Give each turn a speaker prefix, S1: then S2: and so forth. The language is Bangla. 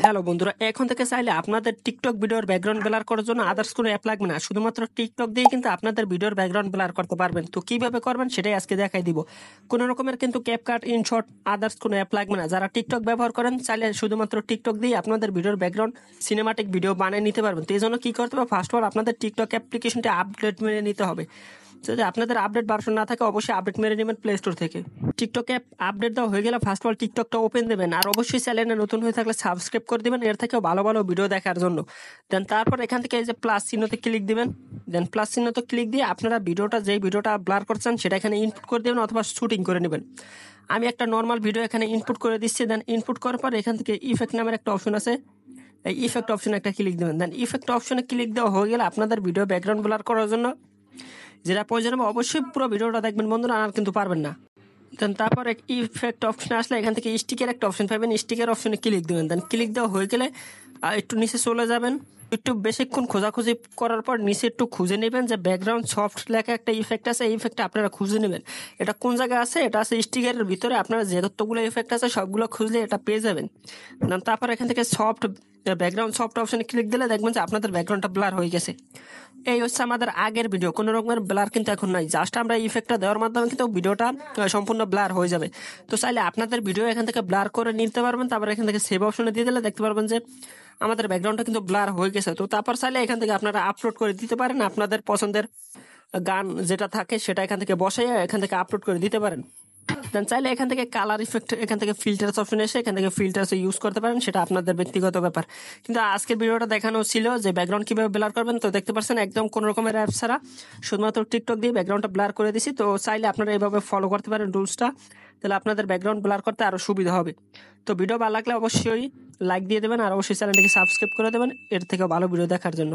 S1: হ্যালো বন্ধুরা, এখন থেকে চাইলে আপনাদের টিকটক ভিডিওর ব্যাকগ্রাউন্ড ব্লার করার জন্য আদার্স কোনো অ্যাপ লাগবে না। শুধুমাত্র টিকটক দিয়ে কিন্তু আপনাদের ভিডিওর ব্যাকগ্রাউন্ড ব্লার করতে পারবেন। তো কিভাবে করবেন সেটাই আজকে দেখাই দিব। কোনো রকমের কিন্তু ক্যাপকাট, ইনশট, আদার্স কোনো অ্যাপ লাগবে না। যারা টিকটক ব্যবহার করেন চাইলে শুধুমাত্র টিকটক দিয়ে আপনাদের ভিডিওর ব্যাকগ্রাউন্ড সিনেমাটিক ভিডিও বানিয়ে নিতে পারবেন। তো এই জন্য কী করতে হবে, ফার্স্ট অফ অল আপনাদের টিকটক অ্যাপ্লিকেশনটি আপডেট মেরে নিতে হবে। যদি আপনাদের আপডেট ভার্সন না থাকে অবশ্যই আপডেট মেরে নেবেন প্লে স্টোর থেকে। টিকটক অ্যাপ আপডেট দেওয়া হয়ে গেলে ফার্স্ট অফ অল টিকটকটা ওপেন দেবেন, আর অবশ্যই চ্যানেলে নতুন হয়ে থাকলে সাবস্ক্রাইব করে দেবেন এর থেকেও ভালো ভালো ভিডিও দেখার জন্য। দেন তারপর এখান থেকে এই যে প্লাস চিহ্নতে ক্লিক দিবেন। দেন প্লাস চিহ্নতে ক্লিক দিয়ে আপনারা যেই ভিডিওটা ব্লার করছেন সেটা এখানে ইনপুট করে দেবেন অথবা শুটিং করে নেবেন। আমি একটা নর্মাল ভিডিও এখানে ইনপুট করে দিচ্ছি। দেন ইনপুট করার পর এখান থেকে ইফেক্ট নামের একটা অপশন আছে, এই ইফেক্ট অপশনে একটা ক্লিক দেবেন। দেন ইফেক্ট অপশনে ক্লিক দেওয়া হয়ে গেলে আপনাদের ভিডিও ব্যাকগ্রাউন্ড ব্লার করার জন্য যেটা প্রয়োজন হবে অবশ্যই পুরো ভিডিওটা দেখবেন বন্ধুরা, আর কিন্তু পারবেন না। দেন তারপর ইফেক্ট অপশনে আসলে এখান থেকে স্টিকের একটা অপশন পাবেন, স্টিকের অপশনে ক্লিক দেবেন। দেন ক্লিক দেওয়া হয়ে গেলে একটু নিচে চলে যাবেন। একটু বেশিক্ষণ খোঁজাখুঁজি করার পর নিচে একটু খুঁজে নেবেন যে ব্যাকগ্রাউন্ড সফট লেখা একটা ইফেক্ট আছে, এই ইফেক্টটা আপনারা খুঁজে নেবেন। এটা কোন জায়গায় আছে, এটা আছে স্টিকারের ভিতরে। আপনারা যতগুলো ইফেক্ট আছে সবগুলো খুঁজলে এটা পেয়ে যাবেন। দেন তারপর এখান থেকে ব্যাকগ্রাউন্ড সফট অপশনে ক্লিক দিলে দেখবেন যে আপনাদের ব্যাকগ্রাউন্ডটা ব্লার হয়ে গেছে। এই হচ্ছে আমাদের আগের ভিডিও, কোনো রকমের ব্লার কিন্তু এখন নাই। জাস্ট আমরা ইফেক্টটা দেওয়ার মাধ্যমে কিন্তু ভিডিওটা সম্পূর্ণ ব্লার হয়ে যাবে। তো চাইলে আপনাদের ভিডিও এখান থেকে ব্লার করে নিতে পারবেন। তারপর এখান থেকে সেভ অপশনে দিয়ে দিলে দেখতে পারবেন যে আমাদের ব্যাকগ্রাউন্ডটা কিন্তু ব্লার হয়ে গেছে। তো তারপর চাইলে এখান থেকে আপনারা আপলোড করে দিতে পারেন, আপনাদের পছন্দের গান যেটা থাকে সেটা এখান থেকে বসাইয়া এখান থেকে আপলোড করে দিতে পারেন। দেন চাইলে এখান থেকে কালার ইফেক্ট, এখান থেকে ফিল্টার্স অপশন এসে এখান থেকে ফিল্টার্স ইউজ করতে পারেন, সেটা আপনাদের ব্যক্তিগত ব্যাপার। কিন্তু আজকের ভিডিওটা দেখানো ছিল যে ব্যাকগ্রাউন্ড কিভাবে ব্লার করবেন। তো দেখতে পাচ্ছেন একদম কোনো রকমের অ্যাপ ছাড়া শুধুমাত্র টিকটক দিয়ে ব্যাকগ্রাউন্ডটা ব্লার করে দিছি। তো চাইলে আপনারা এইভাবে ফলো করতে পারেন রুলসটা, তাহলে আপনাদের ব্যাকগ্রাউন্ড ব্লার করতে আরও সুবিধা হবে। তো ভিডিও ভালো লাগলে অবশ্যই লাইক দিয়ে দেবেন, আর অবশ্যই চ্যানেলটিকে সাবস্ক্রাইব করে দেবেন এর থেকে ভালো ভিডিও দেখার জন্য।